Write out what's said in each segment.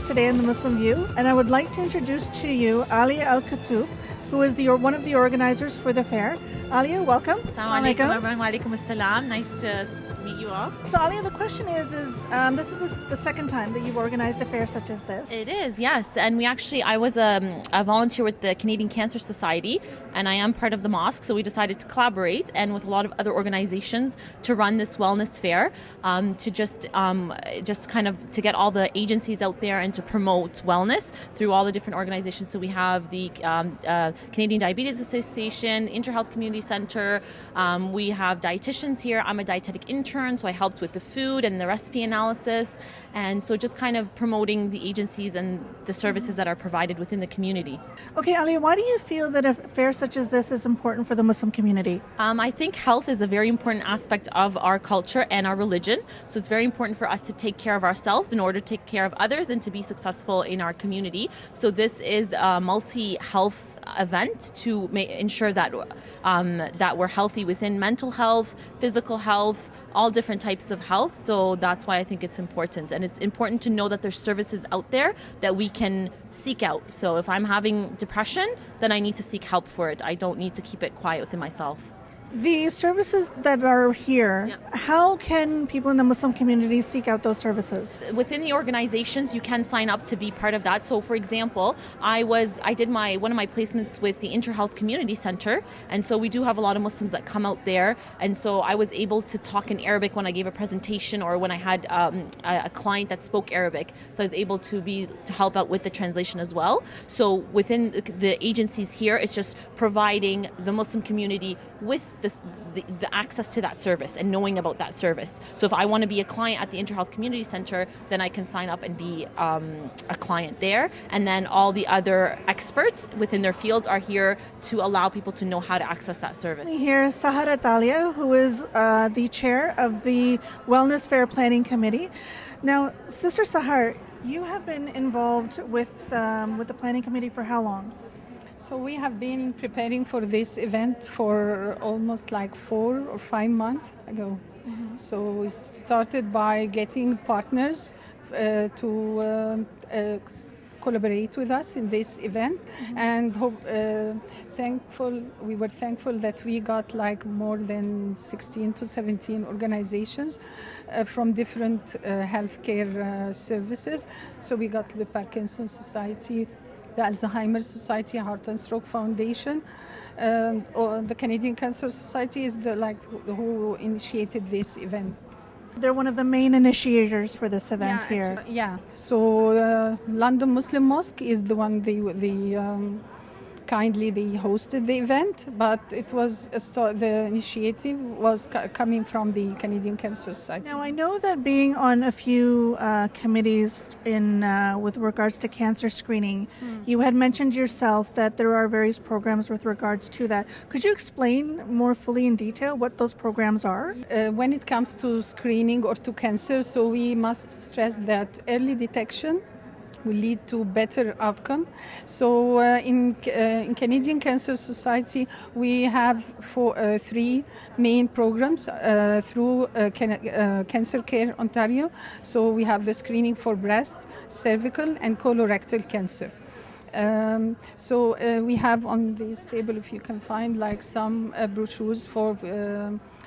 today in the Muslim View, and I would like to introduce to you Alia Al-Katoub, who is one of the organizers for the fair. Alia, welcome. Assalamu alaikum everyone. Wa alaikum assalam. Nice to meet you all. So Alia, the question is this is the second time that you've organized a fair such as this? It is, yes. And I was a volunteer with the Canadian Cancer Society, and I am part of the mosque, so we decided to collaborate and with a lot of other organizations to run this wellness fair, to just kind of to get all the agencies out there and to promote wellness through all the different organizations. So we have the Canadian Diabetes Association, InterHealth Community Center, we have dietitians here. I'm a dietetic intern, so I helped with the food and the recipe analysis, and so just kind of promoting the agencies and the services that are provided within the community. Okay, Alia, why do you feel that a fair such as this is important for the Muslim community? I think health is a very important aspect of our culture and our religion, so it's very important for us to take care of ourselves in order to take care of others and to be successful in our community. So this is a multi-health event to ensure that that we're healthy within mental health, physical health, all different types of health. So that's why I think it's important. And it's important to know that there's services out there that we can seek out. So if I'm having depression, then I need to seek help for it. I don't need to keep it quiet within myself. The services that are here, how can people in the Muslim community seek out those services? Within the organizations, you can sign up to be part of that. So, for example, I did one of my placements with the InterHealth Community Center, and so we do have a lot of Muslims that come out there, and so I was able to talk in Arabic when I gave a presentation or when I had a client that spoke Arabic. So I was able to help out with the translation as well. So within the agencies here, it's just providing the Muslim community with the access to that service and knowing about that service. So if I want to be a client at the InterHealth Community Center, then I can sign up and be a client there. And then all the other experts within their fields are here to allow people to know how to access that service. Here, Sahar Atalia, who is the chair of the Wellness Fair Planning Committee. Now, Sister Sahar, you have been involved with the planning committee for how long? So we have been preparing for this event for almost like 4 or 5 months ago. Mm-hmm. So we started by getting partners to collaborate with us in this event, and we were thankful that we got like more than 16 to 17 organizations from different healthcare services. So we got the Parkinson's Society, the Alzheimer's Society, Heart and Stroke Foundation, or the Canadian Cancer Society is who initiated this event. They're one of the main initiators for this event here. So London Muslim Mosque is the one they hosted the event, but it was the initiative was coming from the Canadian Cancer Society. Now I know that being on a few committees with regards to cancer screening, you had mentioned yourself that there are various programs with regards to that. Could you explain more fully in detail what those programs are? When it comes to screening or to cancer, so we must stress that early detection will lead to better outcome. So in Canadian Cancer Society, we have 3 main programs through Cancer Care Ontario. So we have the screening for breast, cervical, and colorectal cancer. So we have on this table, if you can find, like some brochures for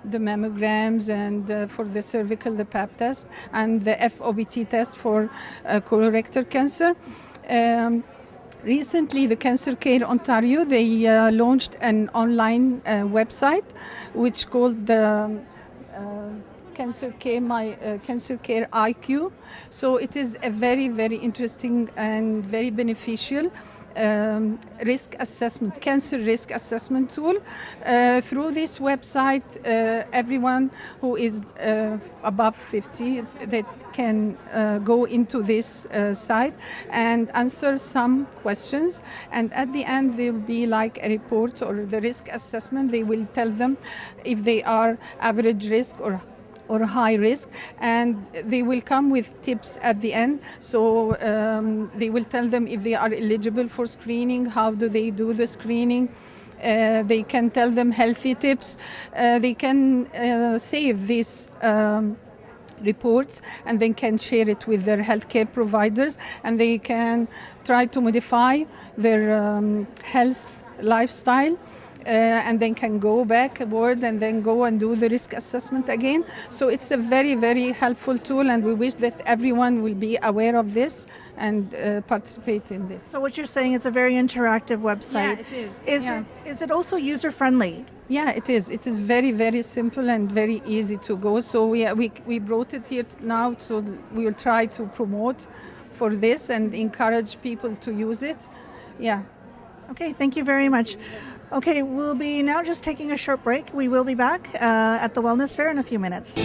the mammograms and for the cervical, the Pap test, and the FOBT test for colorectal cancer. Recently, the Cancer Care Ontario, they launched an online website which called the Cancer Care IQ. So it is a very, very interesting and very beneficial risk assessment, cancer risk assessment tool. Through this website, everyone who is above 50 that can go into this site and answer some questions, and at the end there will be like a report or the risk assessment. They will tell them if they are average risk or high risk, and they will come with tips at the end. So they will tell them if they are eligible for screening, how do they do the screening. They can tell them healthy tips. They can save this reports and then can share it with their healthcare providers, and they can try to modify their health lifestyle. And then can go backward and then go and do the risk assessment again. So it's a very, very helpful tool, and we wish that everyone will be aware of this and participate in this. So what you're saying, it's a very interactive website. Yeah, it is. Is it also user-friendly? Yeah, it is. It is very, very simple and very easy to go. So we brought it here now, so we will try to promote for this and encourage people to use it. Yeah. Okay, thank you very much. Okay, we'll be now just taking a short break. We will be back at the Wellness Fair in a few minutes.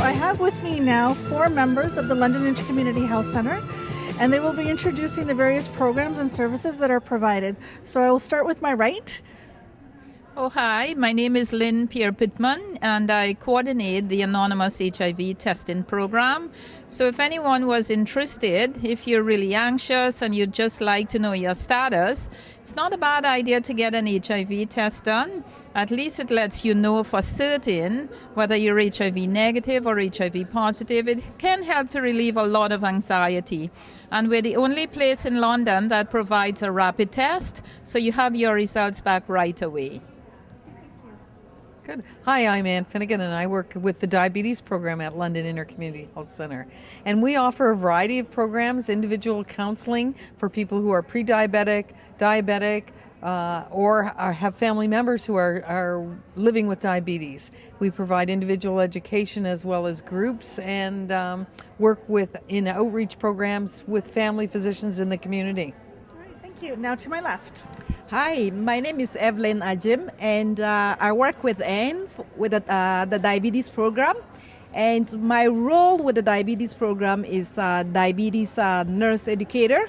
I have with me now 4 members of the London Intercommunity Health Centre, and they will be introducing the various programs and services that are provided. So I will start with my right. Oh, hi. My name is Lynn Pierre-Pittman, and I coordinate the Anonymous HIV testing program. So if anyone was interested, if you're really anxious and you'd just like to know your status, it's not a bad idea to get an HIV test done. At least it lets you know for certain whether you're HIV negative or HIV positive. It can help to relieve a lot of anxiety. And we're the only place in London that provides a rapid test, so you have your results back right away. Good. Hi, I'm Ann Finnegan, and I work with the diabetes program at London Intercommunity Health Centre. And we offer a variety of programs, individual counseling for people who are pre-diabetic, diabetic, or have family members who are living with diabetes. We provide individual education as well as groups, and work in outreach programs with family physicians in the community. All right, thank you. Now to my left. Hi, my name is Evelyn Ajim, and I work with Anne with the diabetes program. And my role with the diabetes program is diabetes nurse educator.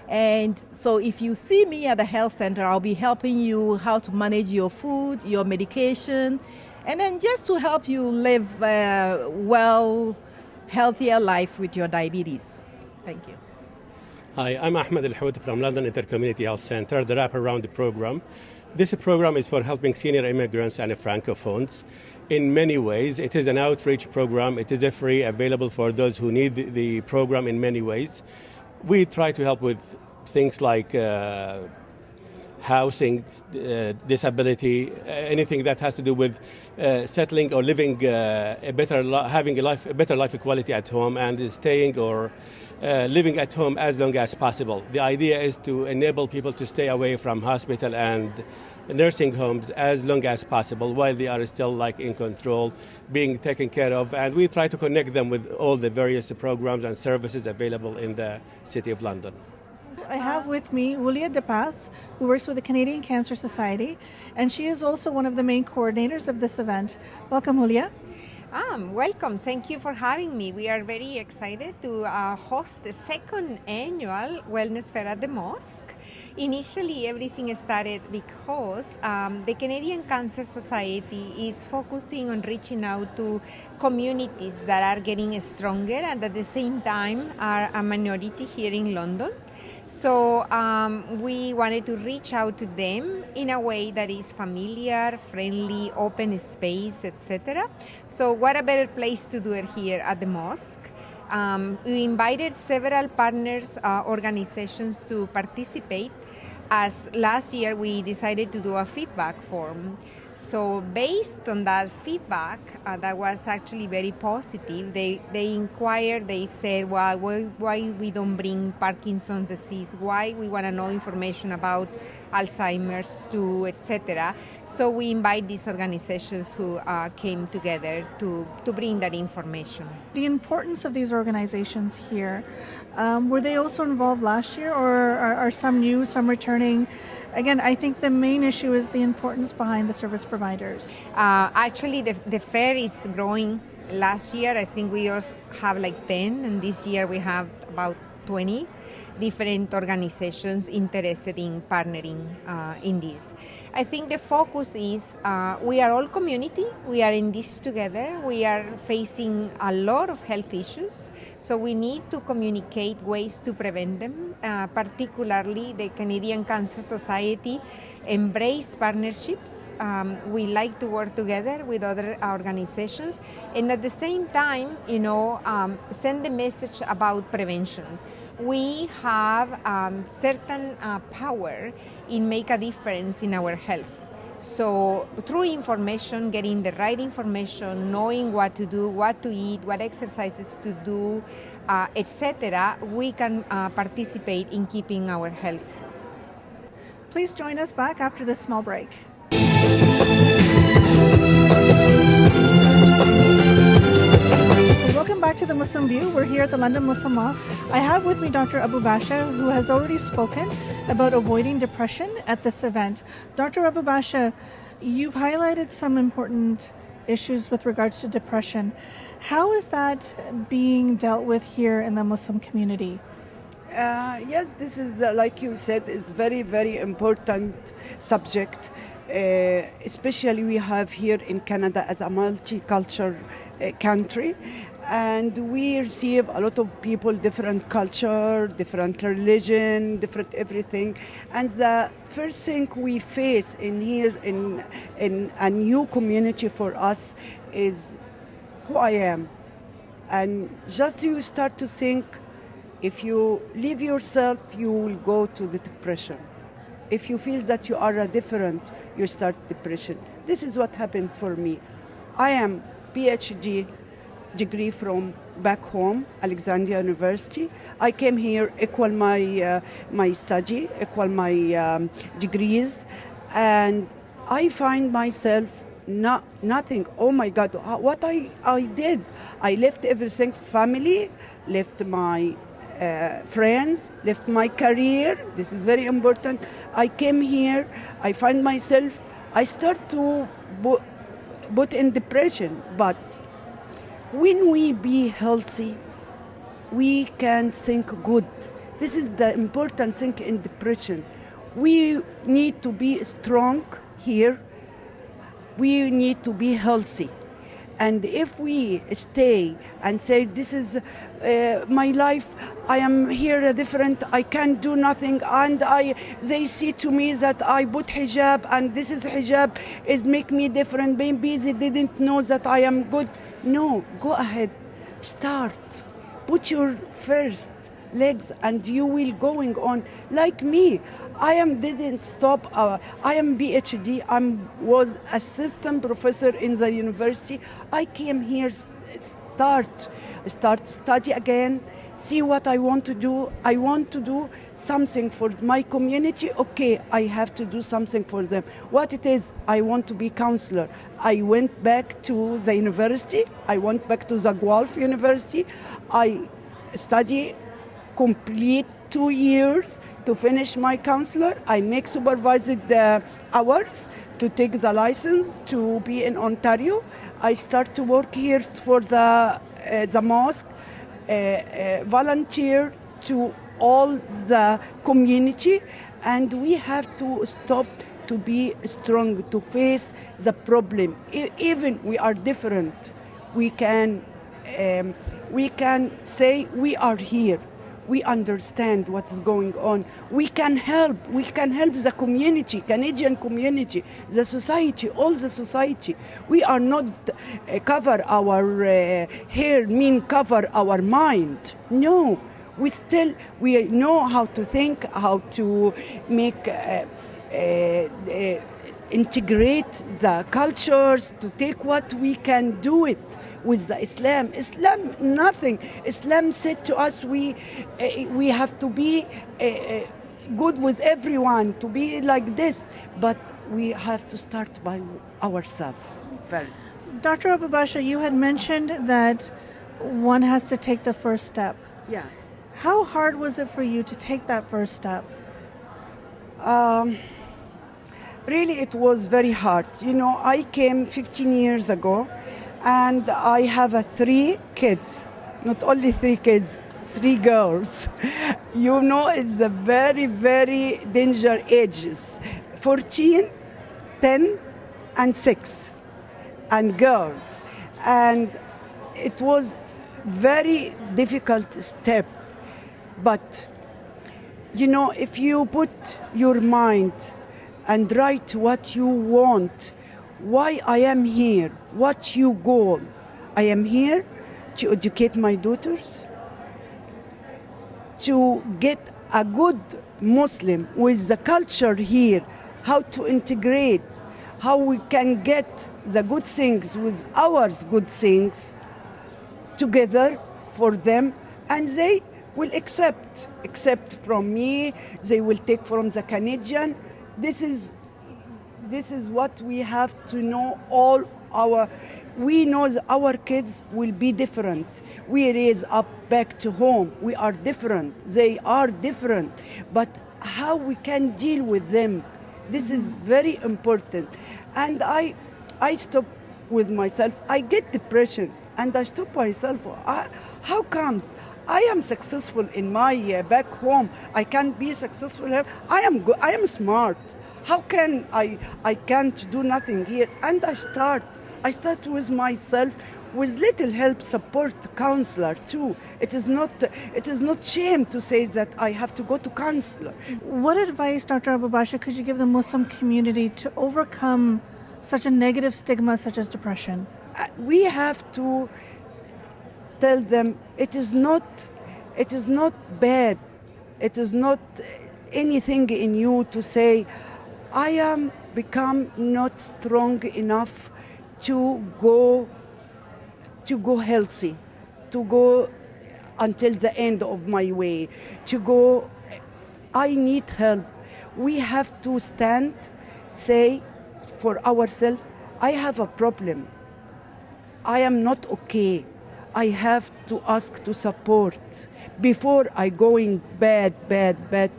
And so if you see me at the health center, I'll be helping you how to manage your food, your medication, and then just to help you live a healthier life with your diabetes. Thank you. Hi, I'm Ahmed Al-Hout from London Intercommunity Health Centre, the wraparound program. This program is for helping senior immigrants and francophones. In many ways, it is an outreach program. It is free, available for those who need the program in many ways. We try to help with things like housing, disability, anything that has to do with settling or living having a better life quality at home and staying or living at home as long as possible. The idea is to enable people to stay away from hospital and nursing homes as long as possible while they are still in control, being taken care of, and we try to connect them with all the various programs and services available in the City of London. I have with me Julia De Paz, who works with the Canadian Cancer Society, and she is also one of the main coordinators of this event. Welcome, Julia. Welcome. Thank you for having me. We are very excited to host the second annual Wellness Fair at the Mosque. Initially, everything started because the Canadian Cancer Society is focusing on reaching out to communities that are getting stronger and at the same time are a minority here in London. So we wanted to reach out to them in a way that is familiar, friendly, open space, etc. So what a better place to do it here at the mosque. We invited several partners, organizations to participate, as last year we decided to do a feedback form. So based on that feedback, that was actually very positive, they inquired, they said, well, why we don't bring Parkinson's disease, why we want to know information about Alzheimer's too, etc. So we invite these organizations who came together to bring that information. The importance of these organizations here, were they also involved last year, or are some new, some returning? Again, I think the main issue is the importance behind the service providers. Actually, the fair is growing. Last year, I think we also have 10, and this year we have about 20 different organizations interested in partnering in this. I think the focus is we are all community, we are in this together, we are facing a lot of health issues, so we need to communicate ways to prevent them, particularly the Canadian Cancer Society embrace partnerships. We like to work together with other organizations, and at the same time, send the message about prevention. We have certain power in make a difference in our health. So through information, getting the right information, knowing what to do, what to eat, what exercises to do, etc., we can participate in keeping our health. Please join us back after this small break. Welcome back to the Muslim View. We're here at the London Muslim Mosque. I have with me Dr. Abu Basha, who has already spoken about avoiding depression at this event. Dr. Abu Basha, you've highlighted some important issues with regards to depression. How is that being dealt with here in the Muslim community? Yes, this is, like you said, is very, very important subject. Especially we have here in Canada as a multicultural country, and we receive a lot of people, different culture, different religion, different everything. And the first thing we face in here in a new community for us is who I am. And just you start to think, if you leave yourself, you will go to the depression. If you feel that you are different, you start depression. This is what happened for me. I am PhD degree from back home, Alexandria University. I came here, equal my study, equal my degrees, and I find myself nothing. Oh my God, what I did. I left everything, family, left my friends, left my career. This is very important. I came here, I find myself, I start to put in depression. But when we be healthy, we can think good. This is the important thing in depression. We need to be strong here. We need to be healthy. And if we stay and say, this is my life, I am here different, I can't do nothing, and they see to me that I put hijab, and this is hijab is make me different, maybe they didn't know that I am good. No, go ahead, start, put your first legs, and you will going on. Like me, didn't stop. I am PhD. Was assistant professor in the university. I came here, start study again, see what I want to do. I want to do something for my community. Okay, I have to do something for them. What it is, I want to be counselor. I went back to the university. I went back to the Guelph University. I study complete 2 years to finish my counselor. I make supervised hours to take the license to be in Ontario. I start to work here for the mosque, volunteer to all the community, and we have to stop to be strong, to face the problem. Even we are different, we can say we are here. We understand what is going on. We can help the community, Canadian community, the society, all the society. We are not cover our hair, cover our mind. No, we know how to think, how to make, integrate the cultures, to take what we can do it. With the Islam, nothing. Islam said to us, we have to be good with everyone, to be like this, but we have to start by ourselves first. Dr. Abu Basha, you had mentioned that one has to take the first step. Yeah. How hard was it for you to take that first step? Really, it was very hard. I came 15 years ago, and I have 3 kids, not only 3 kids, 3 girls. It's a very, very dangerous ages. 14, 10, and 6, and girls. And it was very difficult step. But, if you put your mind and write what you want, why I am here, what your goal. I am here to educate my daughters, to get a good Muslim with the culture here, how to integrate, how we can get the good things with our good things together for them, and they will accept from me, they will take from the Canadian. This is what we have to know. We know that our kids will be different. We raise up back to home. We are different. They are different. But how we can deal with them, this is very important. And I stop with myself. I get depression, and I stop myself. How comes I am successful in my back home? I can't be successful here. I am smart. How can I can't do nothing here? And I start with myself, with little help, support, counselor too. It is not shame to say that I have to go to counselor. What advice, Dr. Abubasha, could you give the Muslim community to overcome such a negative stigma such as depression? We have to tell them it is not bad. It is not anything in you to say, I am become not strong enough to go healthy, to go until the end of my way, to go, I need help. We have to stand, say for ourselves, I have a problem. I am not okay. I have to ask to support before I going bad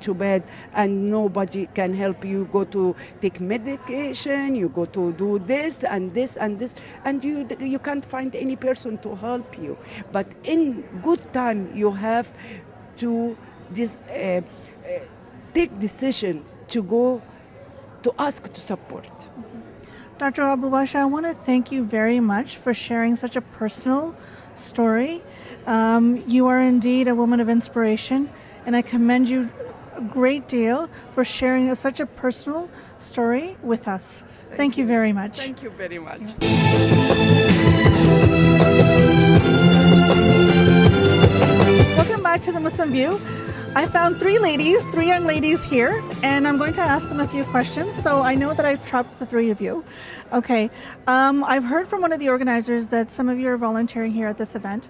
to bad, and nobody can help you. Go to take medication, you go to do this and this and this, and you can't find any person to help you. But in good time, you have to take decision to go to ask to support. Dr. Abubasha, I want to thank you very much for sharing such a personal story. You are indeed a woman of inspiration, and I commend you a great deal for sharing such a personal story with us. Thank you very much. Thank you very much. Welcome back to the Muslim View. I found three young ladies here, and I'm going to ask them a few questions. So I know that I've trapped the three of you. Okay. I've heard from one of the organizers that some of you are volunteering here at this event.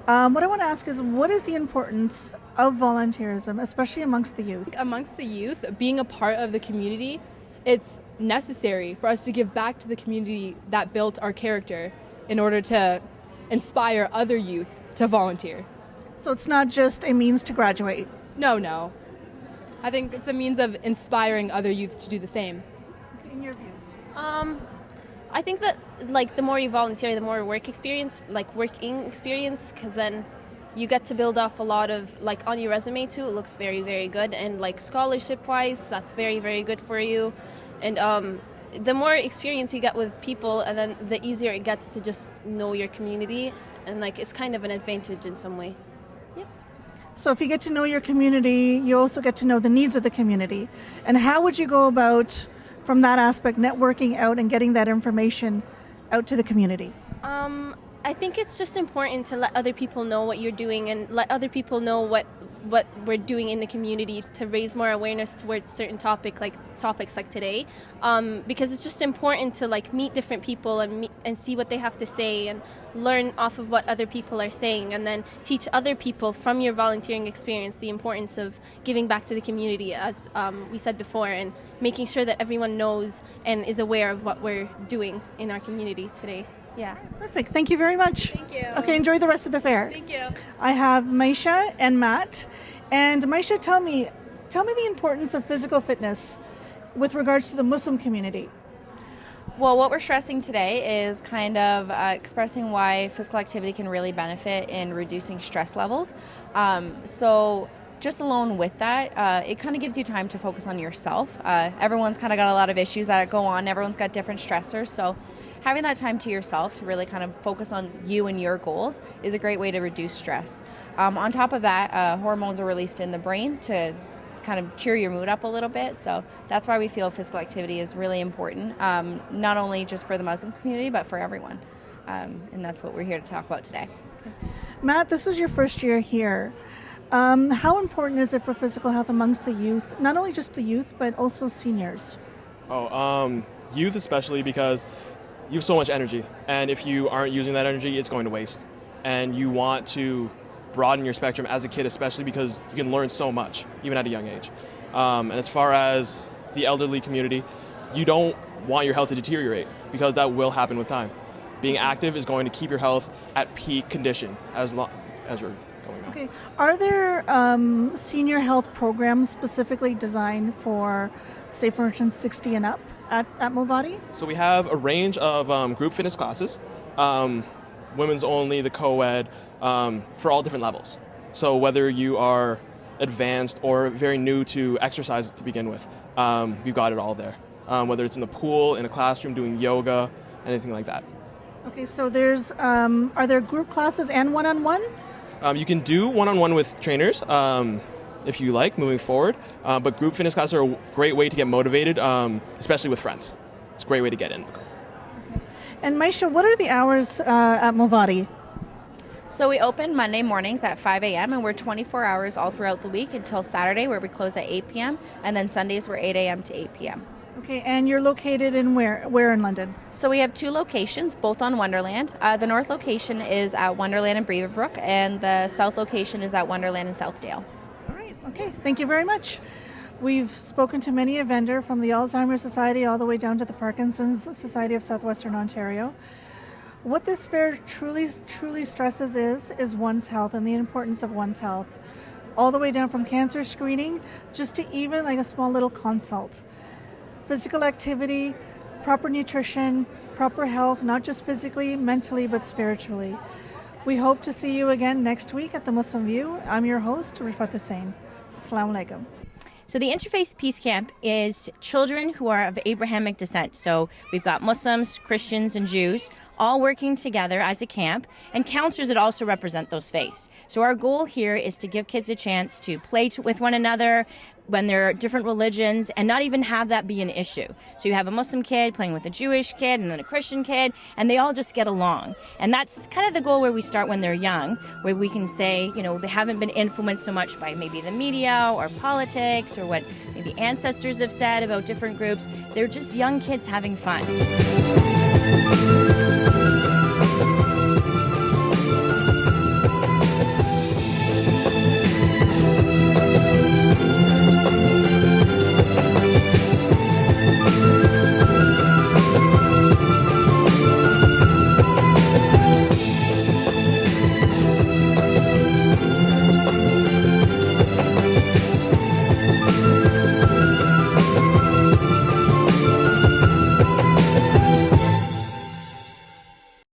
What I want to ask is, what is the importance of volunteerism, especially amongst the youth? Amongst the youth, being a part of the community, it's necessary for us to give back to the community that built our character in order to inspire other youth to volunteer. So it's not just a means to graduate? No. I think it's a means of inspiring other youth to do the same. In your views? I think that the more you volunteer, the more working experience, because then you get to build off a lot of, on your resume too, it looks very, very good. And scholarship-wise, that's very, very good for you. And the more experience you get with people, and then the easier it gets to just know your community. And it's kind of an advantage in some way. So if you get to know your community, you also get to know the needs of the community. And how would you go about, from that aspect, networking out and getting that information out to the community? I think it's just important to let other people know what you're doing, and let other people know what we're doing in the community to raise more awareness towards certain topics like today, because it's just important to meet different people and see what they have to say and learn off of what other people are saying, and then teach other people from your volunteering experience the importance of giving back to the community, as we said before, and making sure that everyone knows and is aware of what we're doing in our community today. Yeah. Perfect. Thank you very much. Thank you. Okay, enjoy the rest of the fair. Thank you. I have Maisha and Matt. And Maisha, tell me the importance of physical fitness with regards to the Muslim community. Well, what we're stressing today is kind of expressing why physical activity can really benefit in reducing stress levels. So just alone with that, it kind of gives you time to focus on yourself. Everyone's kind of got a lot of issues that go on. Everyone's got different stressors. So having that time to yourself to really kind of focus on you and your goals is a great way to reduce stress. On top of that, hormones are released in the brain to kind of cheer your mood up a little bit. So that's why we feel physical activity is really important, not only just for the Muslim community, but for everyone. And that's what we're here to talk about today. Okay. Matt, this is your first year here. How important is it for physical health amongst the youth, not only just the youth, but also seniors? Youth especially, because you have so much energy, and if you aren't using that energy, it's going to waste. And you want to broaden your spectrum as a kid, especially because you can learn so much, even at a young age. And as far as the elderly community, you don't want your health to deteriorate, because that will happen with time. Being active is going to keep your health at peak condition as long as you're going on. Okay. Are there senior health programs specifically designed for, say, for instance, 60 and up at Movati? So we have a range of group fitness classes, women's only, the co-ed, for all different levels. So whether you are advanced or very new to exercise to begin with, we've got it all there. Whether it's in the pool, in a classroom, doing yoga, anything like that. Okay, so there's, are there group classes and one-on-one? You can do one-on-one with trainers if you like, moving forward. But group fitness classes are a great way to get motivated, especially with friends. It's a great way to get in. Okay. And Maisha, what are the hours at Movati? So we open Monday mornings at 5 a.m. and we're 24 hours all throughout the week until Saturday, where we close at 8 p.m. And then Sundays we're 8 a.m. to 8 p.m. Okay, and you're located in where in London? So we have two locations, both on Wonderland. The north location is at Wonderland in Beaverbrook, and the south location is at Wonderland in Southdale. All right, okay, thank you very much. We've spoken to many a vendor, from the Alzheimer's Society all the way down to the Parkinson's Society of Southwestern Ontario. What this fair truly stresses is one's health and the importance of one's health, all the way down from cancer screening just to even like a small little consult. Physical activity, proper nutrition, proper health, not just physically, mentally, but spiritually. We hope to see you again next week at the Muslim View. I'm your host, Rifat Hussain. Assalamu alaikum. So the Interfaith Peace Camp is children who are of Abrahamic descent. So we've got Muslims, Christians, and Jews all working together as a camp, and counselors that also represent those faiths. So our goal here is to give kids a chance to play with one another when they're different religions and not even have that be an issue. So you have a Muslim kid playing with a Jewish kid and then a Christian kid, and they all just get along. And that's kind of the goal where we start when they're young, where we can say, you know, they haven't been influenced so much by maybe the media or politics or what maybe ancestors have said about different groups. They're just young kids having fun.